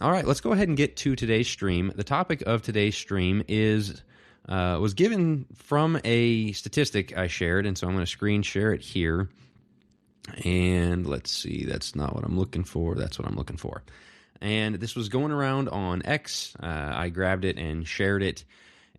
All right, let's go ahead and get to today's stream. The topic of today's stream was given from a statistic I shared, and so I'm going to screen share it here. And let's see, that's not what I'm looking for. That's what I'm looking for. And this was going around on X. I grabbed it and shared it.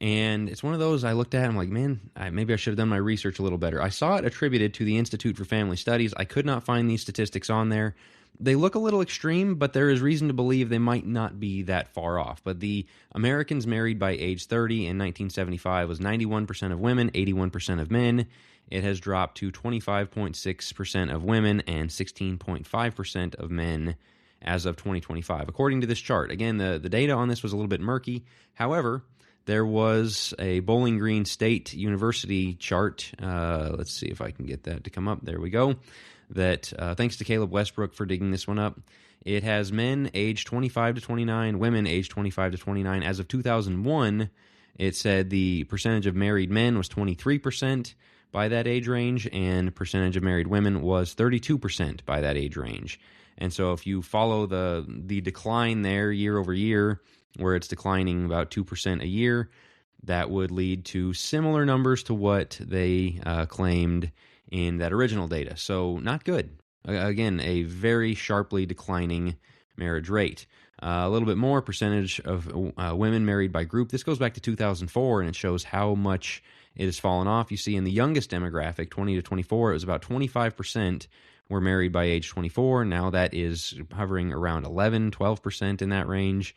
And it's one of those I looked at and I'm like, man, maybe I should have done my research a little better. I saw it attributed to the Institute for Family Studies. I could not find these statistics on there. They look a little extreme, but there is reason to believe they might not be that far off. But the Americans married by age 30 in 1975 was 91% of women, 81% of men. It has dropped to 25.6% of women and 16.5% of men as of 2025, according to this chart. Again, the data on this was a little bit murky. However, there was a Bowling Green State University chart. Let's see if I can get that to come up. There we go. That thanks to Caleb Westbrook for digging this one up. It has men aged 25 to 29, women aged 25 to 29. As of 2001, it said the percentage of married men was 23% by that age range, and percentage of married women was 32% by that age range. And so if you follow the decline there year over year, where it's declining about 2% a year, that would lead to similar numbers to what they claimed in that original data. So not good. Again, a very sharply declining marriage rate. A little bit more percentage of women married by group. This goes back to 2004, and it shows how much it has fallen off. You see in the youngest demographic, 20 to 24, it was about 25% were married by age 24. Now that is hovering around 11, 12% in that range.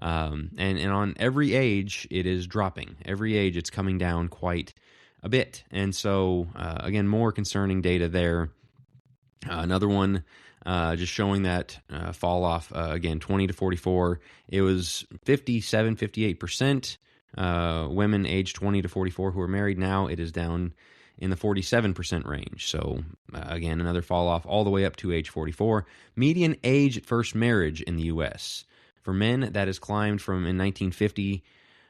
And on every age, it is dropping. Every age, it's coming down quite a bit. And so, again, more concerning data there. Another one just showing that fall off, again, 20 to 44. It was 57, 58% women aged 20 to 44 who are married. Now it is down in the 47% range. So, again, another fall off all the way up to age 44. Median age at first marriage in the U.S. For men, that has climbed from in 1950.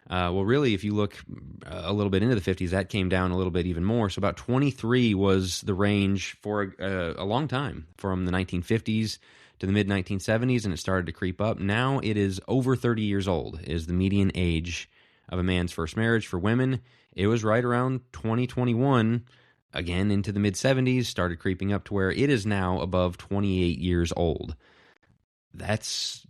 Well, really, if you look a little bit into the 50s, that came down a little bit even more. So about 23 was the range for a long time, from the 1950s to the mid-1970s, and it started to creep up. Now it is over 30 years old is the median age of a man's first marriage. For women, it was right around 2021, again into the mid-70s, started creeping up to where it is now above 28 years old. That's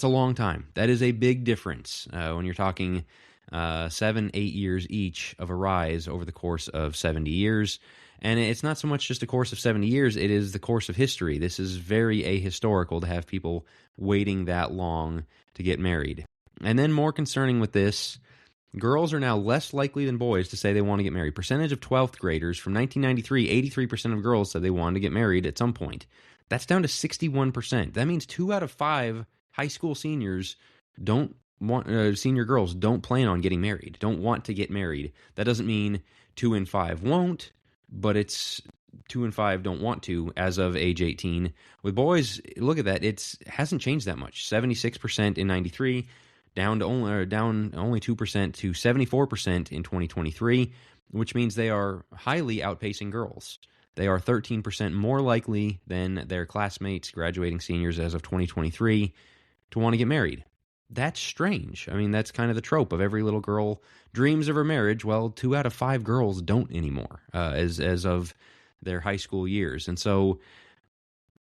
a long time. That is a big difference when you're talking 7, 8 years each of a rise over the course of 70 years. And it's not so much just a course of 70 years, it is the course of history. This is very ahistorical to have people waiting that long to get married. And then more concerning with this, girls are now less likely than boys to say they want to get married. Percentage of 12th graders from 1993, 83% of girls said they wanted to get married at some point. That's down to 61%. That means 2 out of 5 high school seniors senior girls don't plan on getting married, don't want to get married. That doesn't mean 2 in 5 won't, but it's 2 in 5 don't want to as of age 18. With boys, look at that. It hasn't changed that much. 76% in 93, down only 2% to 74% in 2023, which means they are highly outpacing girls. They are 13% more likely than their classmates, graduating seniors as of 2023, to want to get married. That's strange. I mean, that's kind of the trope of every little girl dreams of her marriage. Well, 2 out of 5 girls don't anymore as of their high school years. And so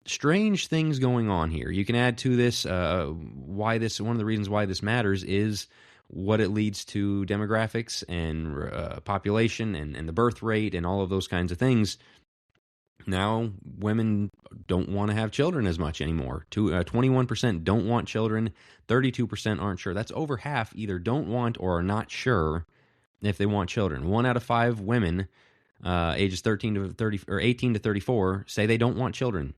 strange things going on here. You can add to this one of the reasons why this matters is what it leads to demographics and population and the birth rate and all of those kinds of things. Now, women don't want to have children as much anymore. 21% don't want children. 32% aren't sure. That's over half either don't want or are not sure if they want children. 1 out of 5 women ages 13 to 30 or 18 to 34 say they don't want children.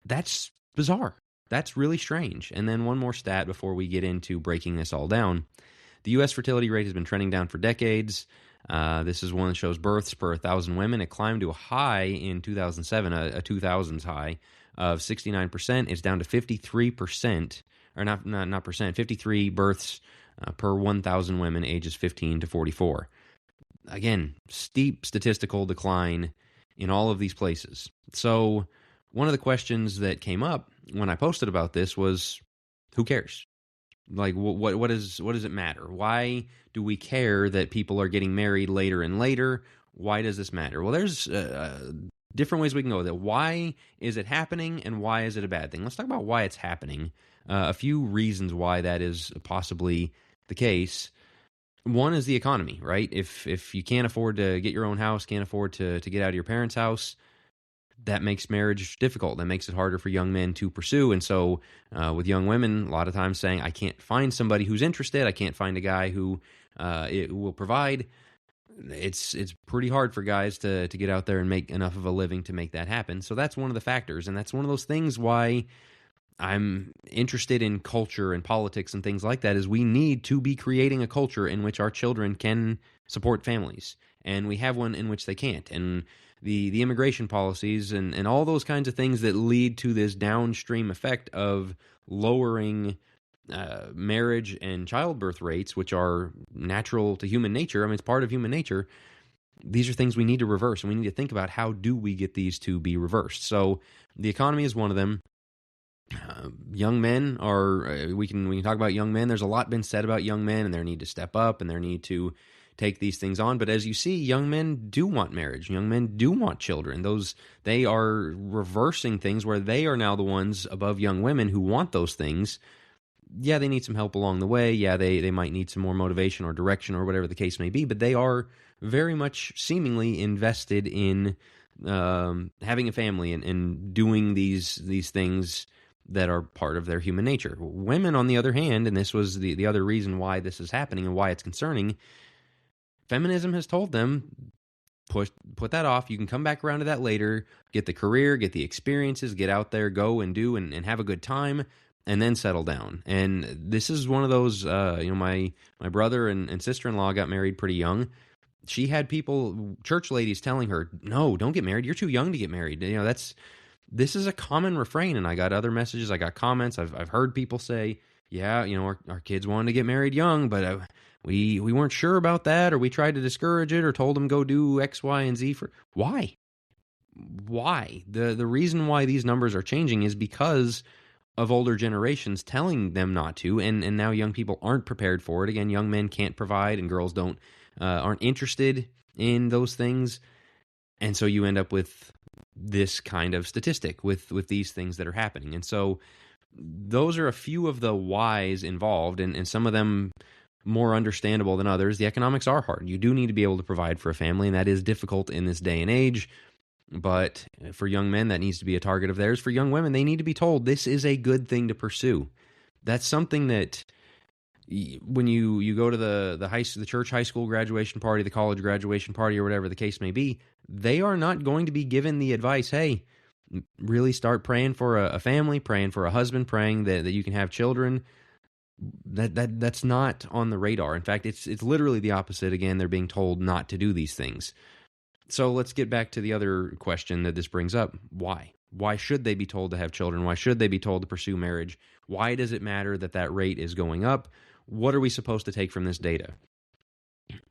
That's bizarre. That's really strange. And then one more stat before we get into breaking this all down. The U.S. fertility rate has been trending down for decades. This is one that shows births per 1,000 women. It climbed to a high in 2007, a 2000s high of 69%. It's down to 53%, or not percent, 53 births per 1,000 women ages 15 to 44. Again, steep statistical decline in all of these places. So one of the questions that came up when I posted about this was, Who cares? Like, what does it matter? Why do we care that people are getting married later and later? Why does this matter? Well, there's different ways we can go with it. Why is it happening, and why is it a bad thing? Let's talk about why it's happening. A few reasons why that is possibly the case. One is the economy, right? If you can't afford to get your own house, can't afford to get out of your parents' house, that makes marriage difficult. That makes it harder for young men to pursue. And so with young women, a lot of times saying, I can't find somebody who's interested. I can't find a guy who it will provide. It's pretty hard for guys to get out there and make enough of a living to make that happen. So that's one of the factors. And that's one of those things why I'm interested in culture and politics and things like that, is we need to be creating a culture in which our children can support families. And we have one in which they can't. And the immigration policies and all those kinds of things that lead to this downstream effect of lowering marriage and childbirth rates, which are natural to human nature. I mean, it's part of human nature. These are things we need to reverse, and we need to think about how do we get these to be reversed. So the economy is one of them. Young men are, we can talk about young men. There's a lot been said about young men and their need to step up and their need to take these things on. But as you see, young men do want marriage. Young men do want children. They are reversing things where they are now the ones above young women who want those things. Yeah, they need some help along the way. Yeah, they might need some more motivation or direction or whatever the case may be, but they are very much seemingly invested in having a family and doing these things that are part of their human nature. Women, on the other hand, and this was the other reason why this is happening and why it's concerning, feminism has told them, put that off. You can come back around to that later, get the career, get the experiences, get out there, go and do and have a good time, and then settle down. And this is one of those, my brother and sister-in-law got married pretty young. She had people, church ladies, telling her, no, don't get married. You're too young to get married. This is a common refrain, and I got other messages. I got comments. I've heard people say, yeah, our kids wanted to get married young, but we weren't sure about that, or we tried to discourage it, or told them go do X, Y, and Z. Why? The reason why these numbers are changing is because of older generations telling them not to, and now young people aren't prepared for it. Again, young men can't provide, and girls aren't interested in those things, and so you end up with this kind of statistic with these things that are happening. And so those are a few of the whys involved, and some of them more understandable than others. The economics are hard. You do need to be able to provide for a family, and that is difficult in this day and age. But for young men, that needs to be a target of theirs. For young women, they need to be told this is a good thing to pursue. That's something that when you go to the church high school graduation party, the college graduation party, or whatever the case may be, they are not going to be given the advice, hey, really start praying for a family, praying for a husband, praying that you can have children. That's not on the radar. In fact, it's literally the opposite. Again, they're being told not to do these things. So let's get back to the other question that this brings up. Why? Why should they be told to have children? Why should they be told to pursue marriage? Why does it matter that rate is going up? What are we supposed to take from this data?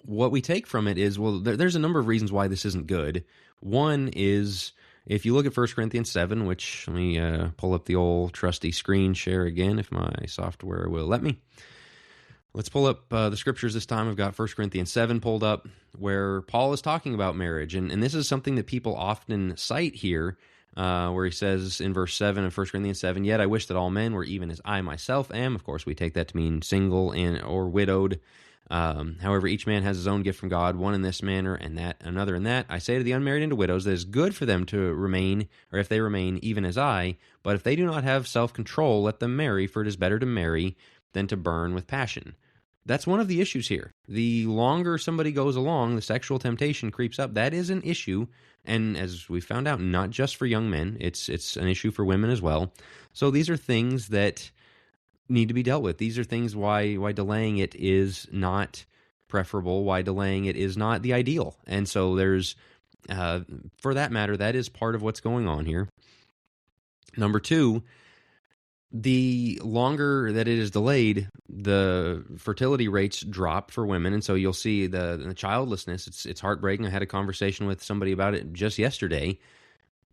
What we take from it is, well, there's a number of reasons why this isn't good. One is, if you look at 1 Corinthians 7, which let me pull up the old trusty screen share again if my software will let me. Let's pull up the scriptures this time. I've got 1 Corinthians 7 pulled up, where Paul is talking about marriage. And this is something that people often cite here, where he says in verse 7 of 1 Corinthians 7, yet I wish that all men were even as I myself am. Of course, we take that to mean single or widowed. However, each man has his own gift from God, one in this manner and that, another in that. I say to the unmarried and to widows that it is good for them to remain, or if they remain, even as I. But if they do not have self-control, let them marry, for it is better to marry than to burn with passion. That's one of the issues here. The longer somebody goes along, the sexual temptation creeps up. That is an issue, and as we found out, not just for young men. It's an issue for women as well. So these are things that need to be dealt with. These are things why delaying it is not preferable, why delaying it is not the ideal. And so there's, for that matter, that is part of what's going on here. Number two, the longer that it is delayed, the fertility rates drop for women, and so you'll see the childlessness. It's heartbreaking. I had a conversation with somebody about it just yesterday.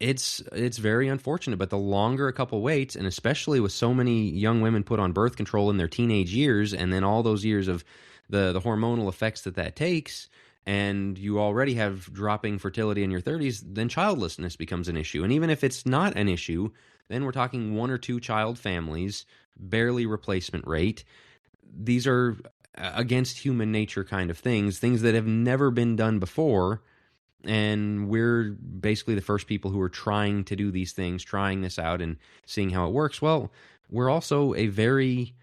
it's very unfortunate, but the longer a couple waits, and especially with so many young women put on birth control in their teenage years, and then all those years of the hormonal effects that takes, and you already have dropping fertility in your 30s, then childlessness becomes an issue. And even if it's not an issue, then we're talking 1 or 2 child families, barely replacement rate. These are against human nature kind of things that have never been done before. And we're basically the first people who are trying to do these things, trying this out and seeing how it works. Well, we're also a very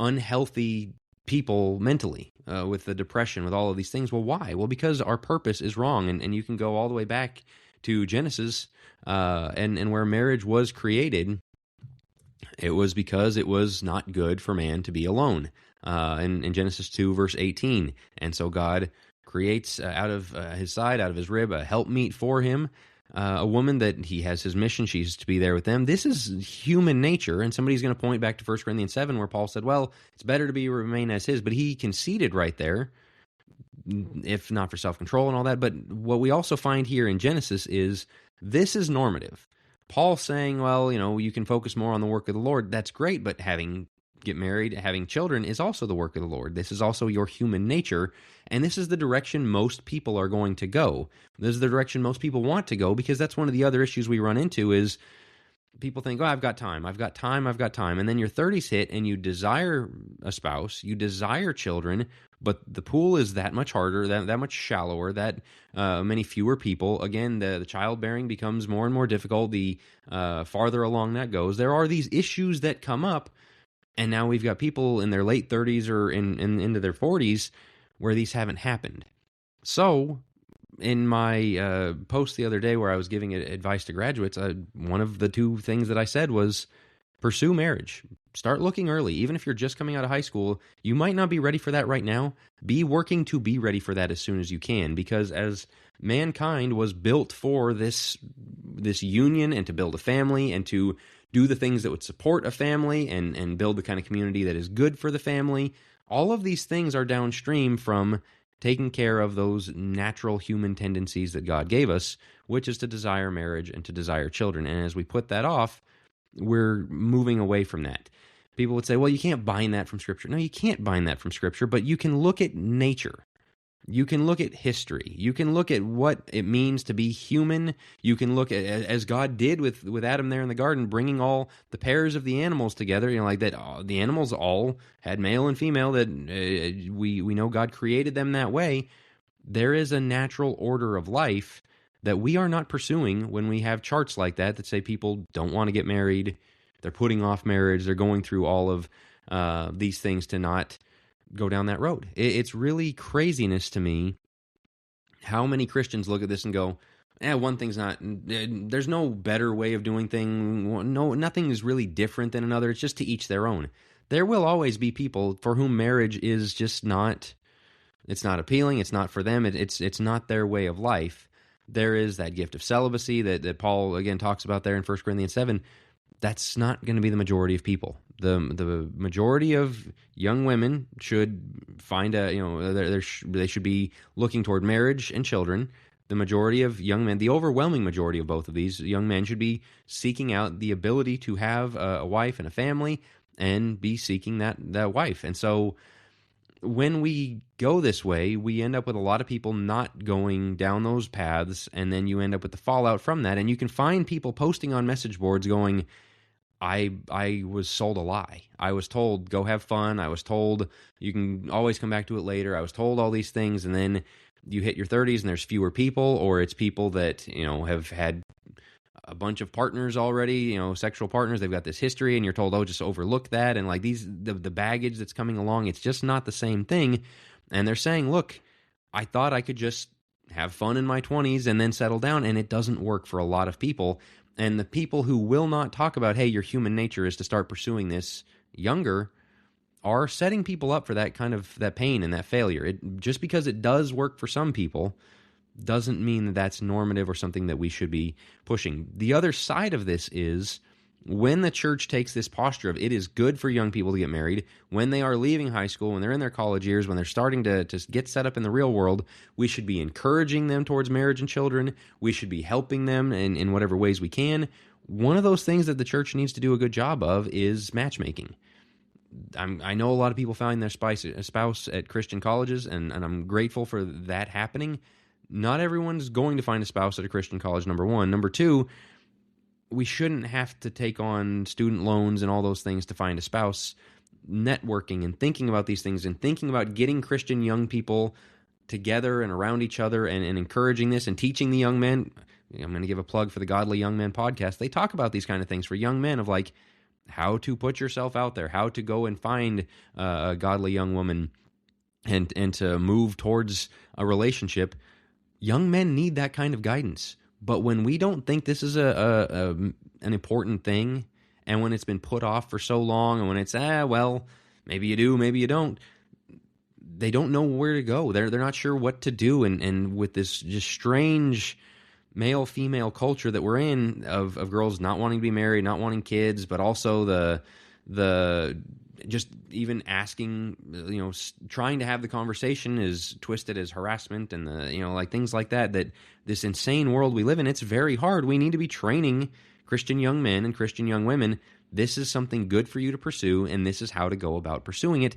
unhealthy people mentally, with the depression, with all of these things. Well, why? Well, because our purpose is wrong. And you can go all the way back to Genesis, and where marriage was created. It was because it was not good for man to be alone. In Genesis 2, verse 18. And so God creates out of his side, out of his rib, a helpmeet for him, a woman that he has his mission. She's to be there with them. This is human nature, and somebody's going to point back to 1 Corinthians 7, where Paul said, well, it's better to be remain as his, but he conceded right there, if not for self-control and all that. But what we also find here in Genesis is this is normative. Paul saying, well, you can focus more on the work of the Lord. That's great, but get married, having children is also the work of the Lord. This is also your human nature, and this is the direction most people are going to go. This is the direction most people want to go, because that's one of the other issues we run into is people think, oh, I've got time. And then your 30s hit and you desire a spouse, you desire children, but the pool is that much harder, that much shallower, that many fewer people. Again, the childbearing becomes more and more difficult the farther along that goes. There are these issues that come up. And now we've got people in their late 30s or into their 40s where these haven't happened. So in my post the other day where I was giving advice to graduates, one of the 2 things that I said was pursue marriage. Start looking early. Even if you're just coming out of high school, you might not be ready for that right now. Be working to be ready for that as soon as you can, because as mankind was built for this union and to build a family and to do the things that would support a family and build the kind of community that is good for the family. All of these things are downstream from taking care of those natural human tendencies that God gave us, which is to desire marriage and to desire children. And as we put that off, we're moving away from that. People would say, well, you can't bind that from Scripture. No, you can't bind that from Scripture, but you can look at nature. You can look at history. You can look at what it means to be human. You can look at, as God did with Adam there in the garden, bringing all the pairs of the animals together, like that. The animals all had male and female, that we know God created them that way. There is a natural order of life that we are not pursuing when we have charts like that say people don't want to get married, they're putting off marriage, they're going through all of these things to not go down that road. It's really craziness to me how many Christians look at this and go, one thing's not, there's no better way of doing things. No, nothing is really different than another. It's just to each their own. There will always be people for whom marriage is just not, it's not appealing. It's not for them. It's not their way of life. There is that gift of celibacy that Paul, again, talks about there in 1 Corinthians 7. That's not going to be the majority of people. The majority of young women should find they should be looking toward marriage and children. The majority of young men, the overwhelming majority of both of these young men, should be seeking out the ability to have a wife and a family and be seeking that wife. And so when we go this way, we end up with a lot of people not going down those paths, and then you end up with the fallout from that. And you can find people posting on message boards going, I was sold a lie. I was told, go have fun. I was told you can always come back to it later. I was told all these things, and then you hit your 30s and there's fewer people, or it's people that, have had a bunch of partners already, sexual partners. They've got this history, and you're told, oh, just overlook that. And like the baggage that's coming along, it's just not the same thing. And they're saying, look, I thought I could just have fun in my 20s and then settle down, and it doesn't work for a lot of people. And the people who will not talk about, hey, your human nature is to start pursuing this younger, are setting people up for that kind of that pain and that failure. Just because it does work for some people doesn't mean that that's normative or something that we should be pushing. The other side of this is When the church takes this posture of it is good for young people to get married, when they are leaving high school, when they're in their college years, when they're starting to get set up in the real world, we should be encouraging them towards marriage and children. We should be helping them in whatever ways we can. One of those things that the church needs to do a good job of is matchmaking. I know a lot of people find their spouse at Christian colleges, and I'm grateful for that happening. Not everyone's going to find a spouse at a Christian college, number one. Number two, we shouldn't have to take on student loans and all those things to find a spouse. Networking and thinking about these things and thinking about getting Christian young people together and around each other and encouraging this and teaching the young men. I'm going to give a plug for the Godly Young Men podcast. They talk about these kind of things for young men of like how to put yourself out there, how to go and find a godly young woman and to move towards a relationship. Young men need that kind of guidance. But when we don't think this is an important thing, and when it's been put off for so long, and when it's, well, maybe you do, maybe you don't, they don't know where to go. They're not sure what to do. And with this just strange male-female culture that we're in of girls not wanting to be married, not wanting kids, but also the just even asking, trying to have the conversation is twisted as harassment and like things like that, that this insane world we live in, it's very hard. We need to be training Christian young men and Christian young women. This is something good for you to pursue, and this is how to go about pursuing it.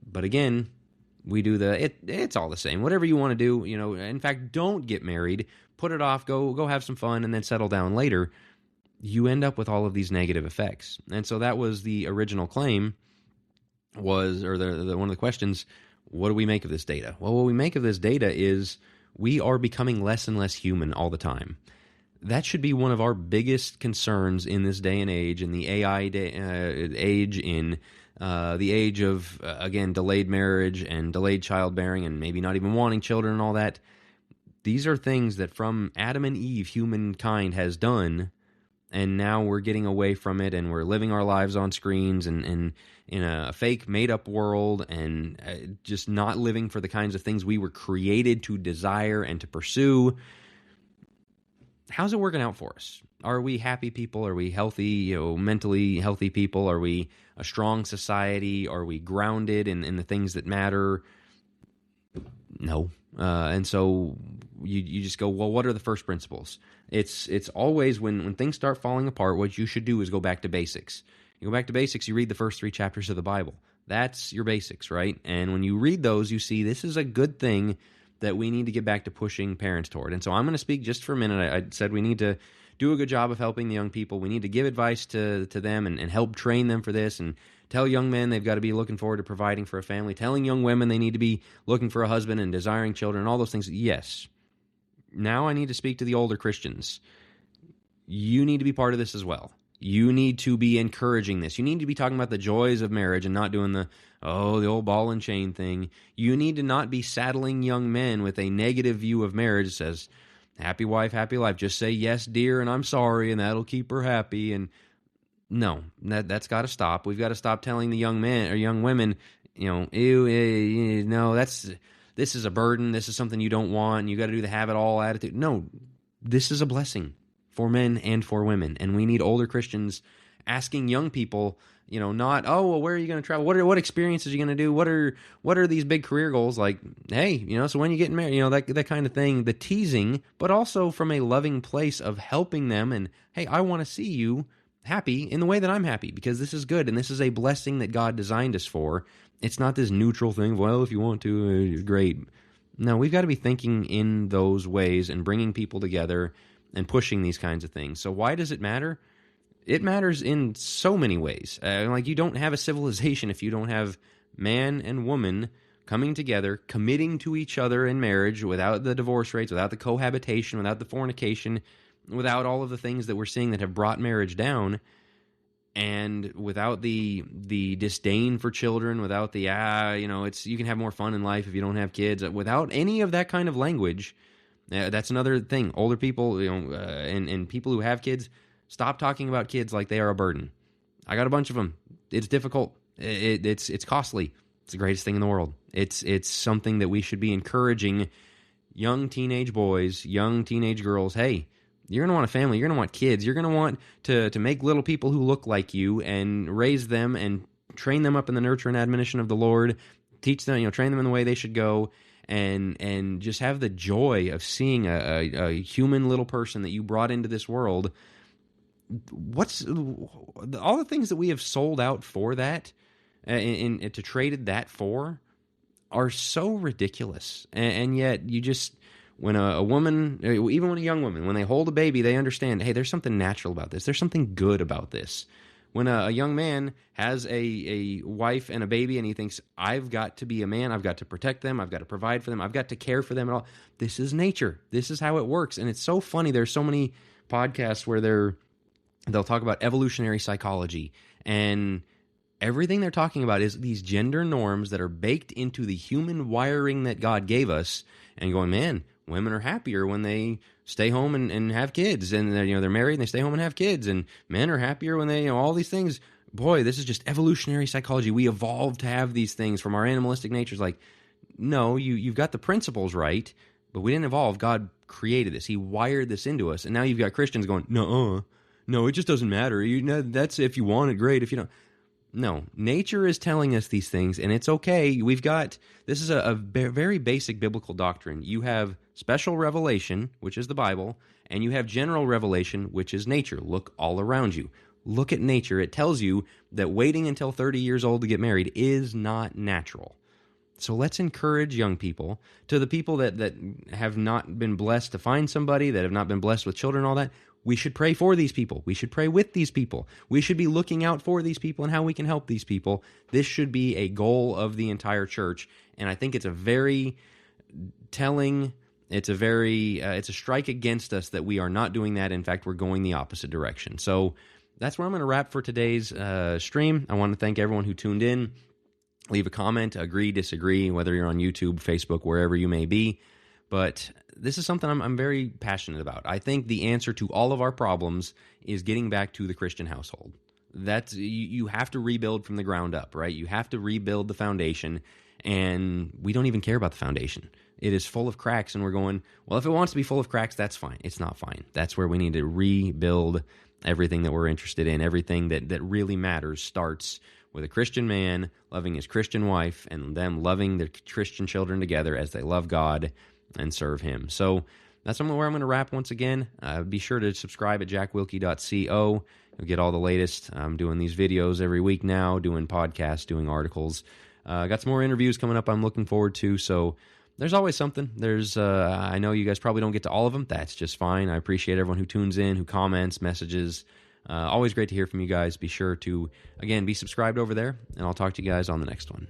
But again, we do it's all the same. Whatever you want to do, in fact, don't get married, put it off, go have some fun, and then settle down later. You end up with all of these negative effects. And so that was the original claim one of the questions, what do we make of this data? Well, what we make of this data is we are becoming less and less human all the time. That should be one of our biggest concerns in this day and age, in the AI age, in the age of, again, delayed marriage and delayed childbearing and maybe not even wanting children and all that. These are things that from Adam and Eve, humankind has done, and now we're getting away from it, and we're living our lives on screens and in a fake, made-up world, and just not living for the kinds of things we were created to desire and to pursue. How's it working out for us? Are we happy people? Are we healthy, mentally healthy people? Are we a strong society? Are we grounded in the things that matter? No. And so you just go, well, what are the first principles? It's always when things start falling apart, what you should do is go back to basics. You go back to basics, you read the first 3 chapters of the Bible. That's your basics, right? And when you read those, you see this is a good thing that we need to get back to pushing parents toward. And so I'm going to speak just for a minute. I said we need to do a good job of helping the young people. We need to give advice to them and help train them for this, and tell young men they've got to be looking forward to providing for a family, telling young women they need to be looking for a husband and desiring children, and all those things. Yes. Now I need to speak to the older Christians. You need to be part of this as well. You need to be encouraging this. You need to be talking about the joys of marriage and not doing the old ball and chain thing. You need to not be saddling young men with a negative view of marriage that says, happy wife, happy life. Just say, yes, dear, and I'm sorry, and that'll keep her happy. And no, that's got to stop. We've got to stop telling the young men or young women, no, this is a burden. This is something you don't want. You got to do the have it all attitude. No, this is a blessing for men and for women. And we need older Christians asking young people, not, where are you going to travel? What experiences are you going to do? What are these big career goals? Like, hey, so when you getting married, that kind of thing, the teasing, but also from a loving place of helping them. And hey, I want to see you happy in the way that I'm happy, because this is good. And this is a blessing that God designed us for. It's not this neutral thing of, well, if you want to, great. No, we've got to be thinking in those ways and bringing people together and pushing these kinds of things. So why does it matter? It matters in so many ways. You don't have a civilization if you don't have man and woman coming together, committing to each other in marriage without the divorce rates, without the cohabitation, without the fornication, without all of the things that we're seeing that have brought marriage down, and without the disdain for children, without the, you can have more fun in life if you don't have kids, without any of that kind of language. That's another thing. Older people, and people who have kids, stop talking about kids like they are a burden. I got a bunch of them. It's difficult. It's costly. It's the greatest thing in the world. It's something that we should be encouraging young teenage boys, young teenage girls. Hey, You're going to want a family. You're going to want kids. You're going to want to make little people who look like you and raise them and train them up in the nurture and admonition of the Lord. Teach them, train them in the way they should go, and just have the joy of seeing a human little person that you brought into this world. What's all the things that we have sold out for that and to traded that for are so ridiculous. And yet you just, when a woman, even when a young woman, when they hold a baby, they understand, hey, there's something natural about this. There's something good about this. When a young man has a wife and a baby and he thinks, I've got to be a man, I've got to protect them, I've got to provide for them, I've got to care for them and all. This is nature. This is how it works. And it's so funny. There's so many podcasts where they'll talk about evolutionary psychology, and everything they're talking about is these gender norms that are baked into the human wiring that God gave us, and going, man, women are happier when they stay home and have kids, and they're married and they stay home and have kids, and men are happier when they, all these things. Boy, this is just evolutionary psychology. We evolved to have these things from our animalistic natures. Like, no, you've got the principles right, but we didn't evolve. God created this. He wired this into us, and now you've got Christians going, no, it just doesn't matter. That's if you want it, great. If you don't. No, nature is telling us these things, and it's okay. This is a very basic biblical doctrine. You have special revelation, which is the Bible, and you have general revelation, which is nature. Look all around you. Look at nature. It tells you that waiting until 30 years old to get married is not natural. So let's encourage young people, to the people that have not been blessed to find somebody, that have not been blessed with children, all that. We should pray for these people. We should pray with these people. We should be looking out for these people and how we can help these people. This should be a goal of the entire church. And I think it's a very telling, it's a strike against us that we are not doing that. In fact, we're going the opposite direction. So that's where I'm going to wrap for today's stream. I want to thank everyone who tuned in. Leave a comment, agree, disagree, whether you're on YouTube, Facebook, wherever you may be. But this is something I'm very passionate about. I think the answer to all of our problems is getting back to the Christian household. You have to rebuild from the ground up, right? You have to rebuild the foundation, and we don't even care about the foundation. It is full of cracks, and we're going, well, if it wants to be full of cracks, that's fine. It's not fine. That's where we need to rebuild everything that we're interested in. Everything that really matters starts with a Christian man loving his Christian wife and them loving their Christian children together as they love God and serve Him. So that's where I'm going to wrap once again. Be sure to subscribe at jackwilkie.co. You'll get all the latest. I'm doing these videos every week now, doing podcasts, doing articles. Got some more interviews coming up I'm looking forward to, so there's always something. I know you guys probably don't get to all of them. That's just fine. I appreciate everyone who tunes in, who comments, messages. Always great to hear from you guys. Be sure to, again, be subscribed over there, and I'll talk to you guys on the next one.